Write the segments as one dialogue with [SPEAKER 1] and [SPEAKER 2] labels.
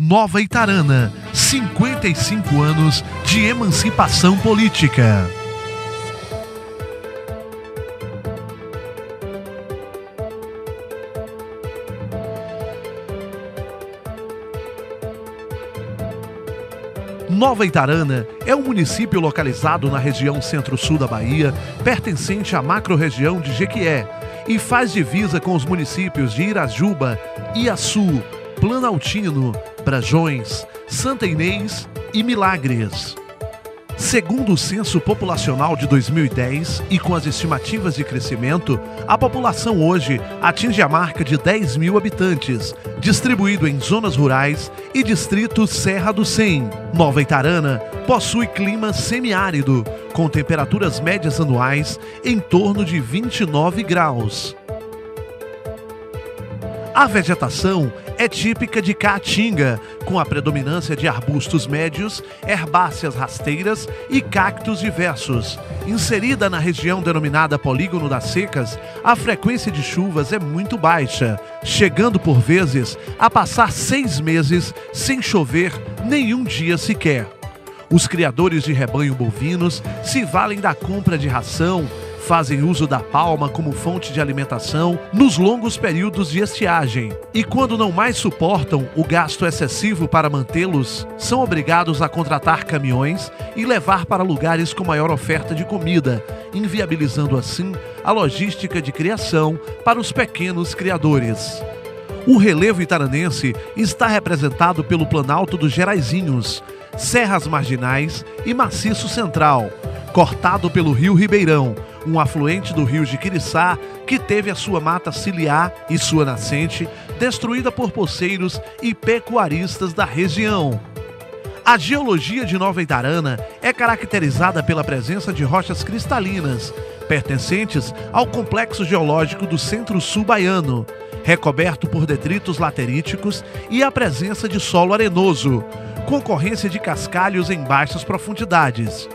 [SPEAKER 1] Nova Itarana, 55 anos de emancipação política. Nova Itarana é um município localizado na região centro-sul da Bahia, pertencente à macro-região de Jequié, e faz divisa com os municípios de Irajuba, Iaçu, Planaltino, Brajões, Santa Inês e Milagres. Segundo o Censo Populacional de 2010 e com as estimativas de crescimento, a população hoje atinge a marca de 10 mil habitantes, distribuído em zonas rurais e distrito Serra do Cem. Nova Itarana possui clima semiárido, com temperaturas médias anuais em torno de 29 graus. A vegetação é típica de caatinga, com a predominância de arbustos médios, herbáceas rasteiras e cactos diversos. Inserida na região denominada Polígono das Secas, a frequência de chuvas é muito baixa, chegando por vezes a passar 6 meses sem chover nenhum dia sequer. Os criadores de rebanho bovinos se valem da compra de ração, fazem uso da palma como fonte de alimentação nos longos períodos de estiagem. E quando não mais suportam o gasto excessivo para mantê-los, são obrigados a contratar caminhões e levar para lugares com maior oferta de comida, inviabilizando assim a logística de criação para os pequenos criadores. O relevo itaranense está representado pelo Planalto dos Geraizinhos, serras marginais e maciço central, cortado pelo Rio Ribeirão, um afluente do rio Jiquiriçá que teve a sua mata ciliar e sua nascente destruída por poceiros e pecuaristas da região. A geologia de Nova Itarana é caracterizada pela presença de rochas cristalinas, pertencentes ao complexo geológico do Centro-Sul baiano, recoberto por detritos lateríticos e a presença de solo arenoso, com ocorrência de cascalhos em baixas profundidades,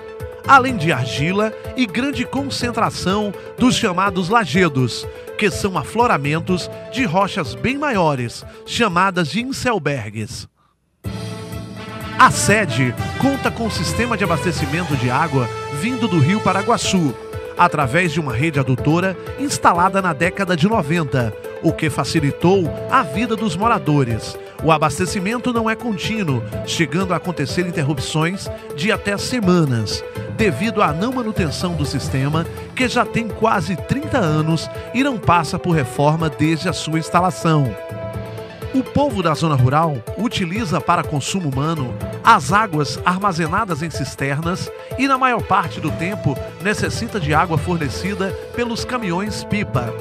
[SPEAKER 1] além de argila e grande concentração dos chamados lajedos, que são afloramentos de rochas bem maiores, chamadas de inselbergues. A sede conta com um sistema de abastecimento de água vindo do rio Paraguaçu, através de uma rede adutora instalada na década de 90, o que facilitou a vida dos moradores. O abastecimento não é contínuo, chegando a acontecer interrupções de até semanas, devido à não manutenção do sistema, que já tem quase 30 anos e não passa por reforma desde a sua instalação. O povo da zona rural utiliza para consumo humano as águas armazenadas em cisternas e, na maior parte do tempo, necessita de água fornecida pelos caminhões-pipa.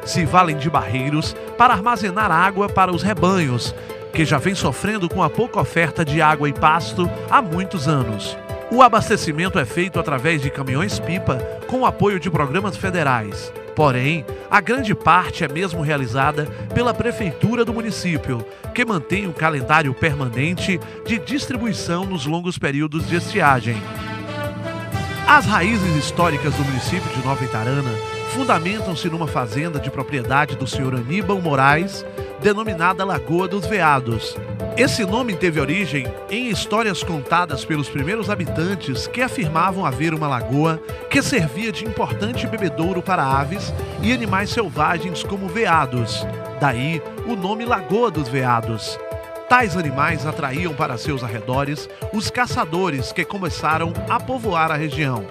[SPEAKER 1] Se valem de barreiros para armazenar água para os rebanhos, que já vem sofrendo com a pouca oferta de água e pasto há muitos anos. O abastecimento é feito através de caminhões-pipa com o apoio de programas federais. Porém, a grande parte é mesmo realizada pela prefeitura do município, que mantém um calendário permanente de distribuição nos longos períodos de estiagem. As raízes históricas do município de Nova Itarana fundamentam-se numa fazenda de propriedade do senhor Aníbal Moraes, denominada Lagoa dos Veados. Esse nome teve origem em histórias contadas pelos primeiros habitantes que afirmavam haver uma lagoa que servia de importante bebedouro para aves e animais selvagens como veados. Daí o nome Lagoa dos Veados. Tais animais atraíam para seus arredores os caçadores que começaram a povoar a região.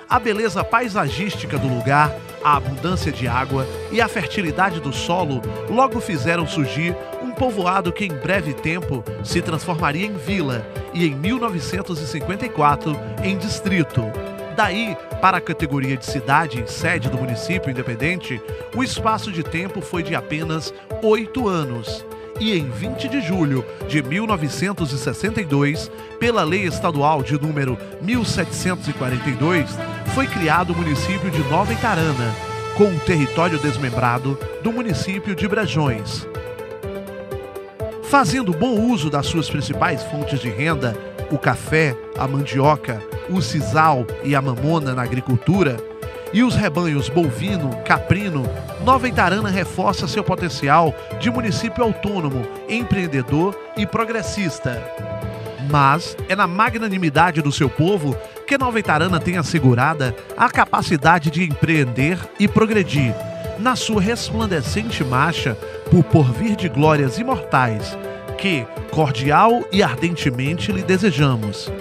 [SPEAKER 1] A beleza paisagística do lugar, a abundância de água e a fertilidade do solo logo fizeram surgir um povoado que em breve tempo se transformaria em vila e em 1954 em distrito. Daí, para a categoria de cidade e sede do município independente, o espaço de tempo foi de apenas 8 anos. E em 20 de julho de 1962, pela Lei Estadual de número 1742, foi criado o município de Nova Itarana, com um território desmembrado do município de Brejões. Fazendo bom uso das suas principais fontes de renda, o café, a mandioca, o sisal e a mamona na agricultura, e os rebanhos bovino, caprino, Nova Itarana reforça seu potencial de município autônomo, empreendedor e progressista. Mas é na magnanimidade do seu povo que Nova Itarana tem assegurada a capacidade de empreender e progredir na sua resplandecente marcha por porvir de glórias imortais que, cordial e ardentemente, lhe desejamos.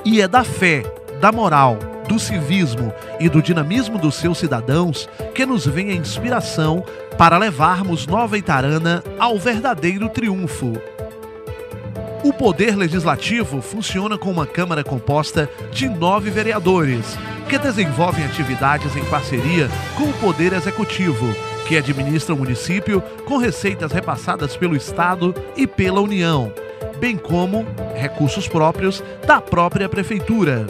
[SPEAKER 1] E é da fé, da moral, do civismo e do dinamismo dos seus cidadãos que nos vem a inspiração para levarmos Nova Itarana ao verdadeiro triunfo. O Poder Legislativo funciona com uma Câmara composta de 9 vereadores, que desenvolvem atividades em parceria com o Poder Executivo, que administra o município com receitas repassadas pelo Estado e pela União, bem como recursos próprios da própria Prefeitura.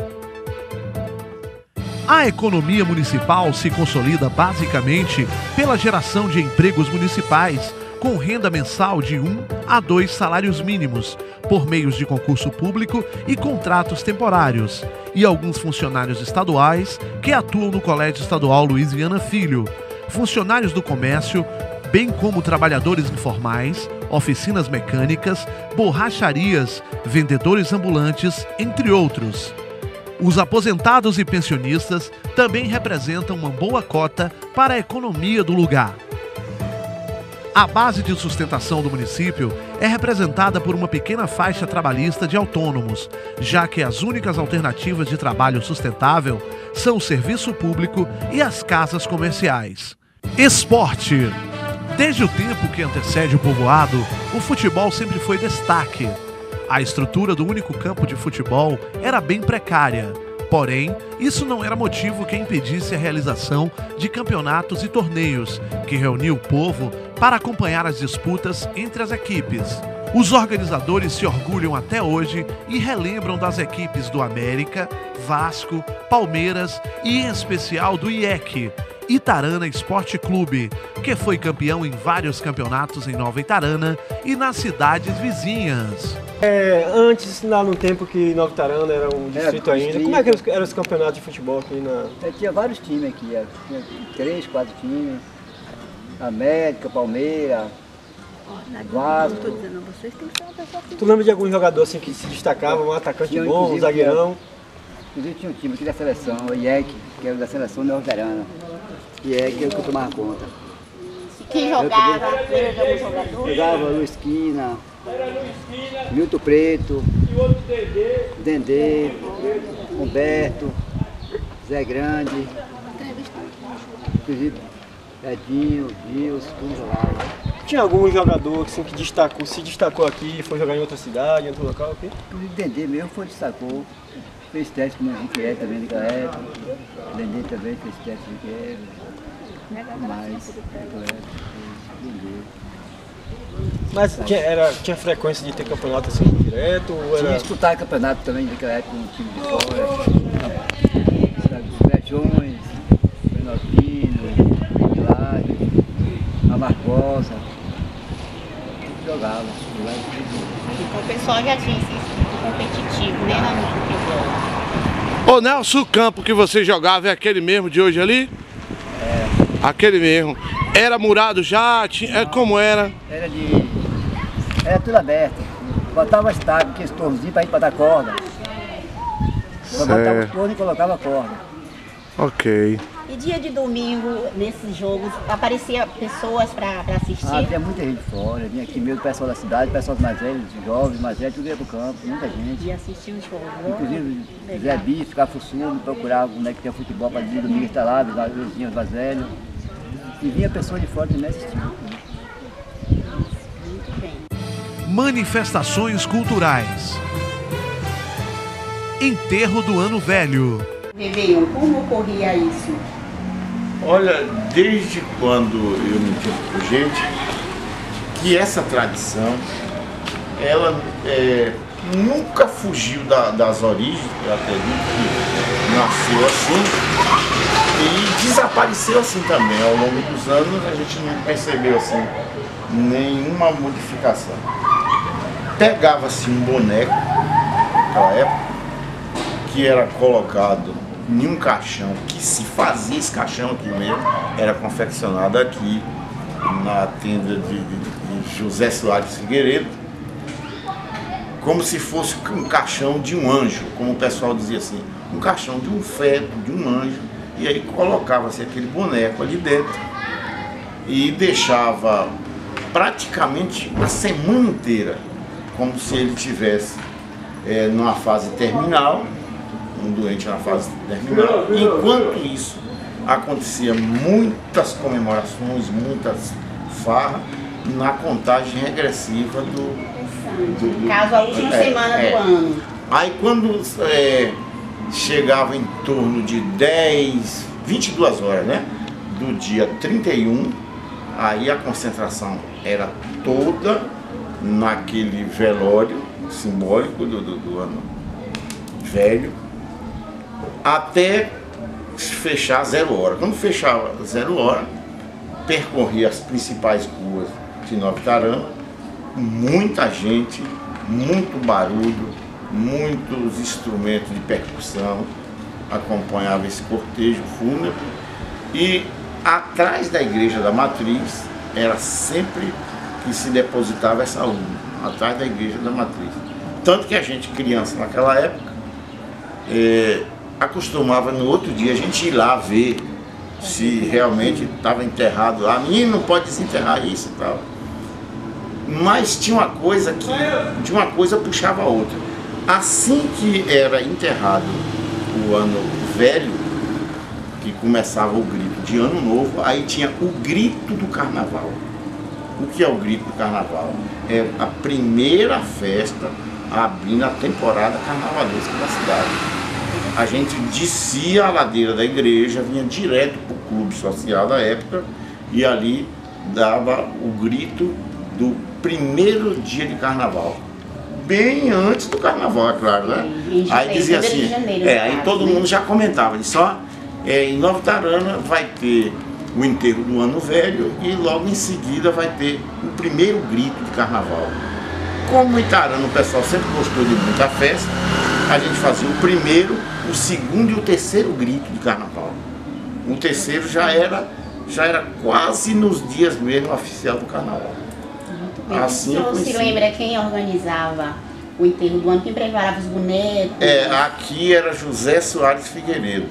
[SPEAKER 1] A economia municipal se consolida basicamente pela geração de empregos municipais, com renda mensal de 1 a 2 salários mínimos, por meios de concurso público e contratos temporários, e alguns funcionários estaduais que atuam no Colégio Estadual Luiz Viana Filho, funcionários do comércio, bem como trabalhadores informais, oficinas mecânicas, borracharias, vendedores ambulantes, entre outros. Os aposentados e pensionistas também representam uma boa cota para a economia do lugar. A base de sustentação do município é representada por uma pequena faixa trabalhista de autônomos, já que as únicas alternativas de trabalho sustentável são o serviço público e as casas comerciais. Esporte. Desde o tempo que antecede o povoado, o futebol sempre foi destaque. A estrutura do único campo de futebol era bem precária. Porém, isso não era motivo que impedisse a realização de campeonatos e torneios, que reuniam o povo para acompanhar as disputas entre as equipes. Os organizadores se orgulham até hoje e relembram das equipes do América, Vasco, Palmeiras e, em especial, do IEC, Itarana Esporte Clube, que foi campeão em vários campeonatos em Nova Itarana e nas cidades vizinhas.
[SPEAKER 2] Antes, lá no tempo que Nova Itarana era um distrito ainda, como é que eram os campeonatos de futebol aqui na...
[SPEAKER 3] Tinha vários times aqui, tinha 3, 4 times, América, Palmeiras, Vasco.
[SPEAKER 2] Tu lembra de algum jogador assim que se destacava, um atacante bom, um zagueirão?
[SPEAKER 3] Inclusive tinha um time aqui da seleção, o IEC, que era da seleção Nova Itarana. IEC é o que eu tomava conta.
[SPEAKER 4] Quem jogava?
[SPEAKER 3] Jogava Luiz Quina, Milton Preto, Dendê, Humberto, Zé Grande, inclusive Edinho, Gilson, tudo jogava.
[SPEAKER 2] Tinha algum jogador assim, que se destacou aqui e foi jogar em outra cidade, em outro local aqui?
[SPEAKER 3] Inclusive Dendê mesmo destacou, fez teste com o Henrique também naquela época, Dendê também fez teste com o Henrique, mas Dendê.
[SPEAKER 2] Mas tinha frequência de ter campeonato assim direto? Ou era...
[SPEAKER 3] Tinha disputar campeonato também naquela época com um time de fora, Brejões, Penaltino, Milagre, a Marcosa, jogava.
[SPEAKER 4] O pessoal já tinha esse espírito competitivo, né, no futebol.
[SPEAKER 1] Ô Nelson, o campo que você jogava é aquele mesmo de hoje ali? É. Aquele mesmo. Era murado já? Tinha, como era?
[SPEAKER 3] Era tudo aberto. Botava as tábuas, aqueles tornozinhos para ir para dar corda. Botava o torno e colocava a corda.
[SPEAKER 1] Ok.
[SPEAKER 4] E dia de domingo, nesses jogos, aparecia pessoas para assistir?
[SPEAKER 3] Tinha muita gente fora, vinha aqui mesmo, o pessoal da cidade, o pessoal mais velhos, jovens, mais velhos, tudo ia pro campo, muita gente.
[SPEAKER 4] E assistir os jogos.
[SPEAKER 3] Inclusive, Zé Bicho ficava fuçando, procurava onde é que tinha futebol para dia domingo estar lá, os vizinhos mais velhos. E vinha pessoas de fora também assistir.
[SPEAKER 4] Muito bem.
[SPEAKER 1] Manifestações culturais. Enterro do Ano Velho.
[SPEAKER 4] Réveillon, como ocorria isso?
[SPEAKER 5] Olha, desde quando eu me entendo por gente, que essa tradição, ela nunca fugiu das origens, eu acredito que nasceu assim e desapareceu assim também. Ao longo dos anos a gente não percebeu assim nenhuma modificação. Pegava-se um boneco naquela época que era colocado em um caixão, que se fazia esse caixão aqui mesmo, era confeccionado aqui na tenda de José Soares Figueiredo, como se fosse um caixão de um anjo, como o pessoal dizia assim, um caixão de um feto, de um anjo, e aí colocava-se aquele boneco ali dentro e deixava praticamente a semana inteira, como se ele tivesse numa fase terminal, um doente na fase terminal. Enquanto isso, acontecia muitas comemorações, muitas farras, na contagem regressiva
[SPEAKER 4] caso a última semana do ano.
[SPEAKER 5] Aí quando chegava em torno de 22 horas, né, do dia 31, aí a concentração era toda naquele velório simbólico do ano velho, até fechar 0 hora. Quando fechava 0 hora, percorria as principais ruas de Nova Itarana, muita gente, muito barulho, muitos instrumentos de percussão acompanhavam esse cortejo fúnebre, e atrás da igreja da Matriz era sempre que se depositava essa urna, atrás da igreja da Matriz. Tanto que a gente, criança naquela época, acostumava no outro dia a gente ir lá ver se realmente estava enterrado lá. Menino, não pode desenterrar isso e tal. Mas tinha uma coisa que de uma coisa puxava a outra. Assim que era enterrado o ano velho, que começava o grito de ano novo, aí tinha o grito do carnaval. O que é o grito do carnaval? É a primeira festa abrindo a temporada carnavalesca da cidade. A gente descia a ladeira da igreja, vinha direto para o clube social da época e ali dava o grito do primeiro dia de carnaval. Bem antes do carnaval, é claro, né? Aí dizia assim, aí todo mundo já comentava, em Nova Itarana vai ter o enterro do ano velho e logo em seguida vai ter o primeiro grito de carnaval. Como em Itarana o pessoal sempre gostou de muita festa, a gente fazia o primeiro, o segundo e o terceiro grito de carnaval. O terceiro já era quase nos dias mesmo oficial do carnaval. Assim,
[SPEAKER 4] o senhor se lembra quem organizava o enterro do ano, quem preparava os bonecos?
[SPEAKER 5] Aqui era José Soares Figueiredo.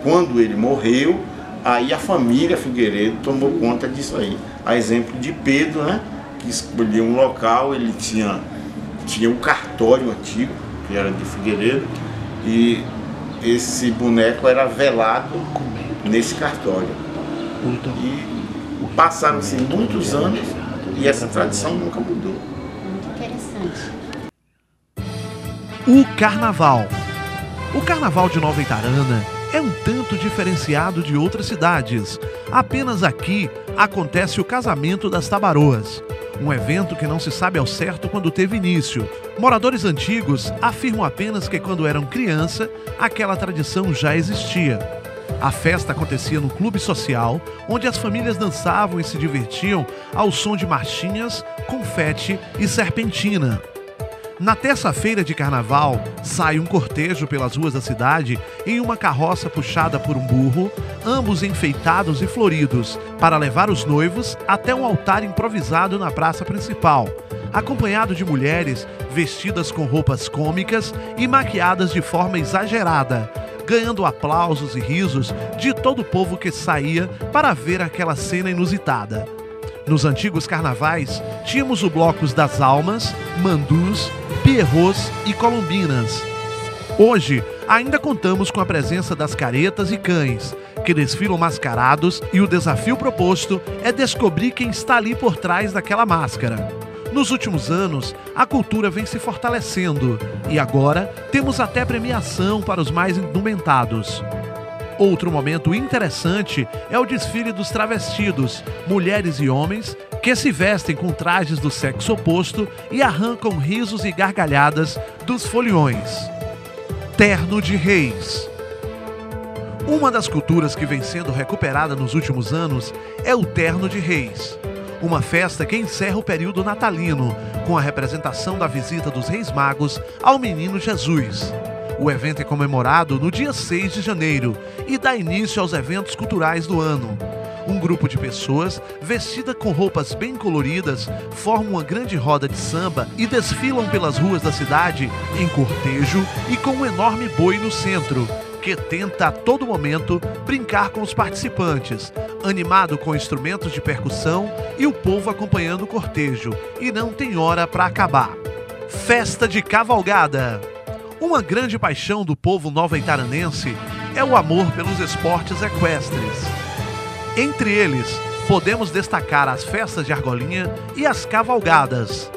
[SPEAKER 5] Quando ele morreu, aí a família Figueiredo tomou conta disso aí. A exemplo de Pedro, né, que escolheu um local, ele tinha um cartório antigo, que era de Figueiredo, e esse boneco era velado nesse cartório. E passaram-se muitos anos e essa tradição nunca mudou.
[SPEAKER 4] Muito interessante.
[SPEAKER 1] O Carnaval. O Carnaval de Nova Itarana é um tanto diferenciado de outras cidades. Apenas aqui acontece o casamento das tabaroas. Um evento que não se sabe ao certo quando teve início. Moradores antigos afirmam apenas que quando eram criança, aquela tradição já existia. A festa acontecia no clube social, onde as famílias dançavam e se divertiam ao som de marchinhas, confete e serpentina. Na terça-feira de carnaval, sai um cortejo pelas ruas da cidade em uma carroça puxada por um burro, ambos enfeitados e floridos, para levar os noivos até um altar improvisado na praça principal, acompanhado de mulheres vestidas com roupas cômicas e maquiadas de forma exagerada, ganhando aplausos e risos de todo o povo que saía para ver aquela cena inusitada. Nos antigos carnavais, tínhamos o bloco das almas, mandus, pierrots e colombinas. Hoje, ainda contamos com a presença das caretas e cães, que desfilam mascarados, e o desafio proposto é descobrir quem está ali por trás daquela máscara. Nos últimos anos, a cultura vem se fortalecendo e agora temos até premiação para os mais indumentados. Outro momento interessante é o desfile dos travestidos, mulheres e homens que se vestem com trajes do sexo oposto e arrancam risos e gargalhadas dos foliões. Terno de Reis. Uma das culturas que vem sendo recuperada nos últimos anos é o Terno de Reis. Uma festa que encerra o período natalino, com a representação da visita dos Reis Magos ao Menino Jesus. O evento é comemorado no dia 6 de janeiro e dá início aos eventos culturais do ano. Um grupo de pessoas, vestida com roupas bem coloridas, formam uma grande roda de samba e desfilam pelas ruas da cidade em cortejo e com um enorme boi no centro, que tenta a todo momento brincar com os participantes, animado com instrumentos de percussão e o povo acompanhando o cortejo, e não tem hora para acabar. Festa de cavalgada. Uma grande paixão do povo nova-itaranense é o amor pelos esportes equestres. Entre eles, podemos destacar as festas de argolinha e as cavalgadas.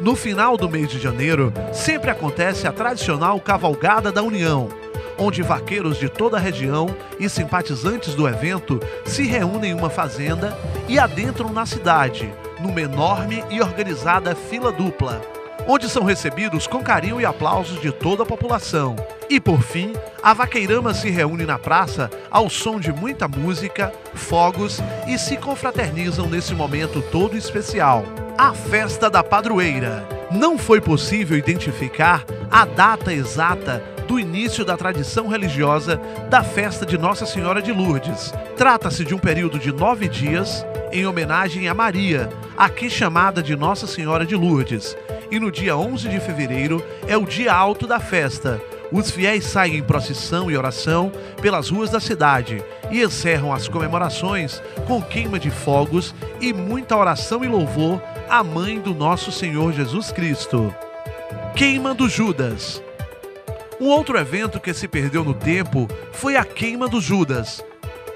[SPEAKER 1] No final do mês de janeiro, sempre acontece a tradicional Cavalgada da União, onde vaqueiros de toda a região e simpatizantes do evento se reúnem em uma fazenda e adentram na cidade, numa enorme e organizada fila dupla, onde são recebidos com carinho e aplausos de toda a população. E por fim, a vaqueirama se reúne na praça ao som de muita música, fogos e se confraternizam nesse momento todo especial. A festa da padroeira. Não foi possível identificar a data exata do início da tradição religiosa da festa de Nossa Senhora de Lourdes. Trata-se de um período de 9 dias em homenagem a Maria, aqui chamada de Nossa Senhora de Lourdes. E no dia 11 de fevereiro é o dia alto da festa. Os fiéis saem em procissão e oração pelas ruas da cidade e encerram as comemorações com queima de fogos e muita oração e louvor à Mãe do nosso Senhor Jesus Cristo. Queima do Judas. Um outro evento que se perdeu no tempo foi a Queima do Judas.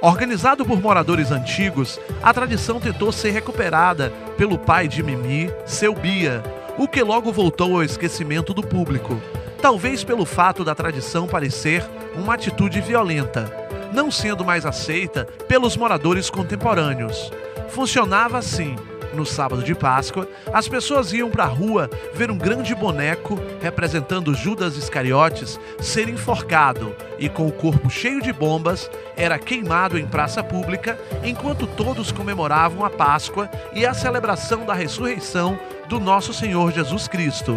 [SPEAKER 1] Organizado por moradores antigos, a tradição tentou ser recuperada pelo pai de Mimi, seu Bia, o que logo voltou ao esquecimento do público, talvez pelo fato da tradição parecer uma atitude violenta, não sendo mais aceita pelos moradores contemporâneos. Funcionava assim: no sábado de Páscoa, as pessoas iam para a rua ver um grande boneco representando Judas Iscariotes ser enforcado e, com o corpo cheio de bombas, era queimado em praça pública, enquanto todos comemoravam a Páscoa e a celebração da ressurreição do nosso Senhor Jesus Cristo.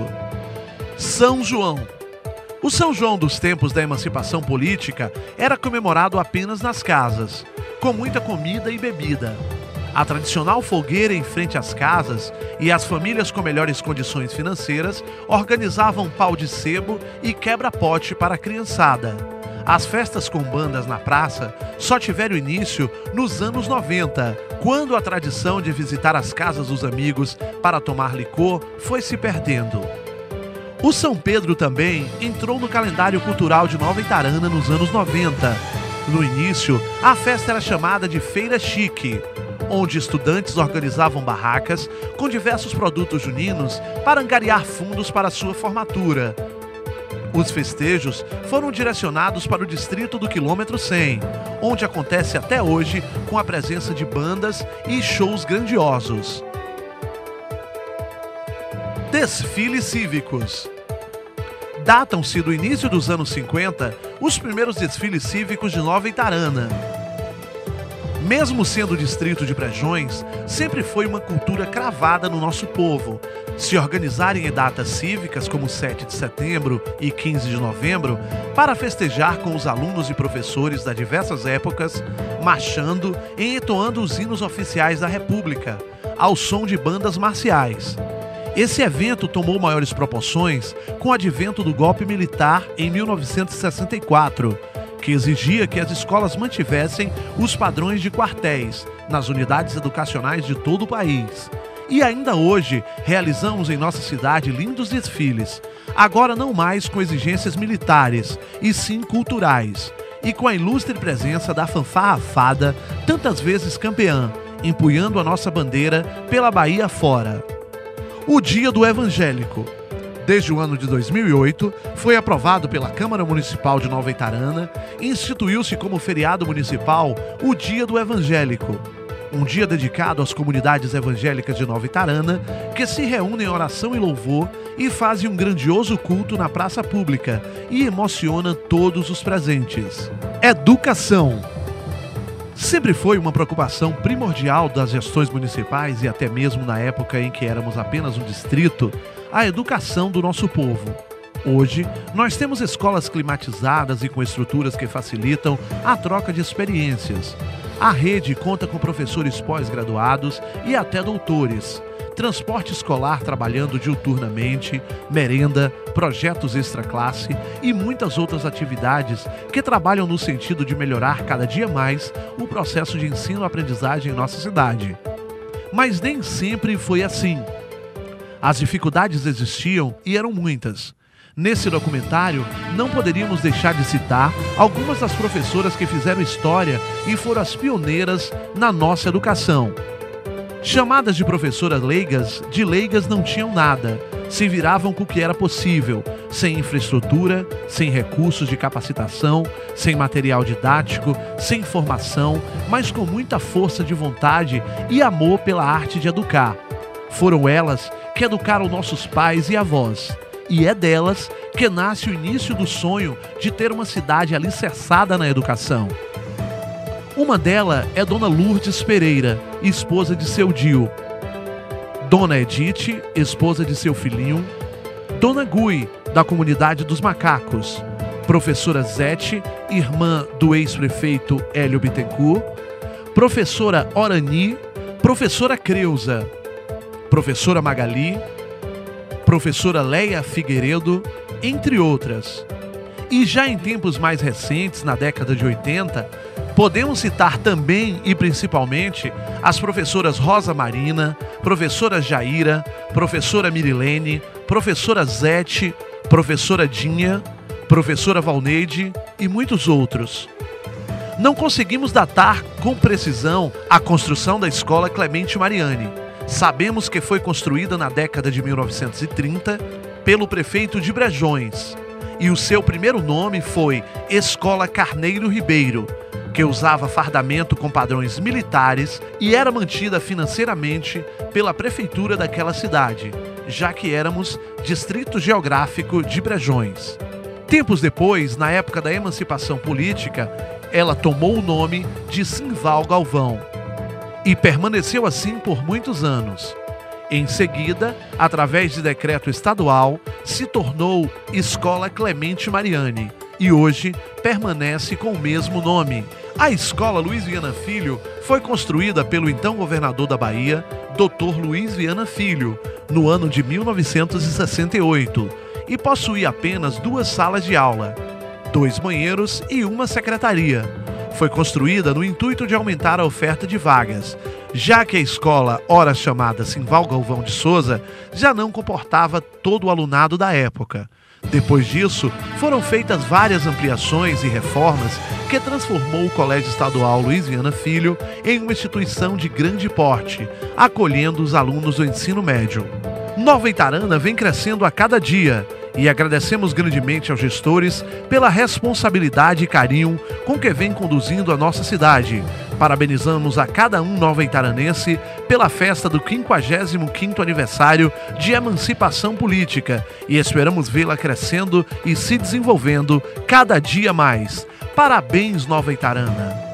[SPEAKER 1] São João. O São João dos tempos da emancipação política era comemorado apenas nas casas, com muita comida e bebida. A tradicional fogueira em frente às casas e as famílias com melhores condições financeiras organizavam pau de sebo e quebra-pote para a criançada. As festas com bandas na praça só tiveram início nos anos 90, quando a tradição de visitar as casas dos amigos para tomar licor foi se perdendo. O São Pedro também entrou no calendário cultural de Nova Itarana nos anos 90. No início, a festa era chamada de Feira Chique, onde estudantes organizavam barracas com diversos produtos juninos para angariar fundos para sua formatura. Os festejos foram direcionados para o distrito do Quilômetro 100, onde acontece até hoje com a presença de bandas e shows grandiosos. Desfiles cívicos. Datam-se do início dos anos 50 os primeiros desfiles cívicos de Nova Itarana. Mesmo sendo distrito de Brejões, sempre foi uma cultura cravada no nosso povo. Se organizarem em datas cívicas como 7 de setembro e 15 de novembro para festejar com os alunos e professores das diversas épocas, marchando e entoando os hinos oficiais da República, ao som de bandas marciais. Esse evento tomou maiores proporções com o advento do golpe militar em 1964, que exigia que as escolas mantivessem os padrões de quartéis nas unidades educacionais de todo o país. E ainda hoje realizamos em nossa cidade lindos desfiles, agora não mais com exigências militares, e sim culturais, e com a ilustre presença da fanfarra fada, tantas vezes campeã, empunhando a nossa bandeira pela Bahia fora. O Dia do Evangélico. Desde o ano de 2008, foi aprovado pela Câmara Municipal de Nova Itarana e instituiu-se como feriado municipal o Dia do Evangélico, um dia dedicado às comunidades evangélicas de Nova Itarana, que se reúnem em oração e louvor e fazem um grandioso culto na praça pública e emociona todos os presentes. Educação. Sempre foi uma preocupação primordial das gestões municipais e até mesmo na época em que éramos apenas um distrito, a educação do nosso povo. Hoje, nós temos escolas climatizadas e com estruturas que facilitam a troca de experiências. A rede conta com professores pós-graduados e até doutores. Transporte escolar trabalhando diuturnamente, merenda, projetos extraclasse e muitas outras atividades que trabalham no sentido de melhorar cada dia mais o processo de ensino-aprendizagem em nossa cidade. Mas nem sempre foi assim. As dificuldades existiam e eram muitas. Nesse documentário, não poderíamos deixar de citar algumas das professoras que fizeram história e foram as pioneiras na nossa educação. Chamadas de professoras leigas, de leigas não tinham nada, se viravam com o que era possível, sem infraestrutura, sem recursos de capacitação, sem material didático, sem formação, mas com muita força de vontade e amor pela arte de educar. Foram elas que educaram nossos pais e avós, e é delas que nasce o início do sonho de ter uma cidade alicerçada na educação. Uma delas é Dona Lourdes Pereira, esposa de seu Dio. Dona Edith, esposa de seu filhinho. Dona Gui, da comunidade dos macacos. Professora Zete, irmã do ex-prefeito Hélio Bittencourt. Professora Orani. Professora Creuza. Professora Magali. Professora Leia Figueiredo, entre outras. E já em tempos mais recentes, na década de 80, podemos citar também e principalmente as professoras Rosa Marina, professora Jaira, professora Mirilene, professora Zete, professora Dinha, professora Valneide e muitos outros. Não conseguimos datar com precisão a construção da Escola Clemente Mariani. Sabemos que foi construída na década de 1930 pelo prefeito de Brejões, e o seu primeiro nome foi Escola Carneiro Ribeiro, que usava fardamento com padrões militares e era mantida financeiramente pela prefeitura daquela cidade, já que éramos distrito geográfico de Brejões. Tempos depois, na época da emancipação política, ela tomou o nome de Simval Galvão e permaneceu assim por muitos anos. Em seguida, através de decreto estadual, se tornou Escola Clemente Mariani e hoje permanece com o mesmo nome. A Escola Luiz Viana Filho foi construída pelo então governador da Bahia, Dr. Luiz Viana Filho, no ano de 1968 e possui apenas 2 salas de aula, 2 banheiros e uma secretaria. Foi construída no intuito de aumentar a oferta de vagas, já que a escola, ora chamada Simval Galvão de Souza, já não comportava todo o alunado da época. Depois disso, foram feitas várias ampliações e reformas que transformou o Colégio Estadual Luiz Viana Filho em uma instituição de grande porte, acolhendo os alunos do ensino médio. Nova Itarana vem crescendo a cada dia e agradecemos grandemente aos gestores pela responsabilidade e carinho com que vem conduzindo a nossa cidade. Parabenizamos a cada um nova itaranense pela festa do 55º aniversário de emancipação política e esperamos vê-la crescendo e se desenvolvendo cada dia mais. Parabéns, Nova Itarana!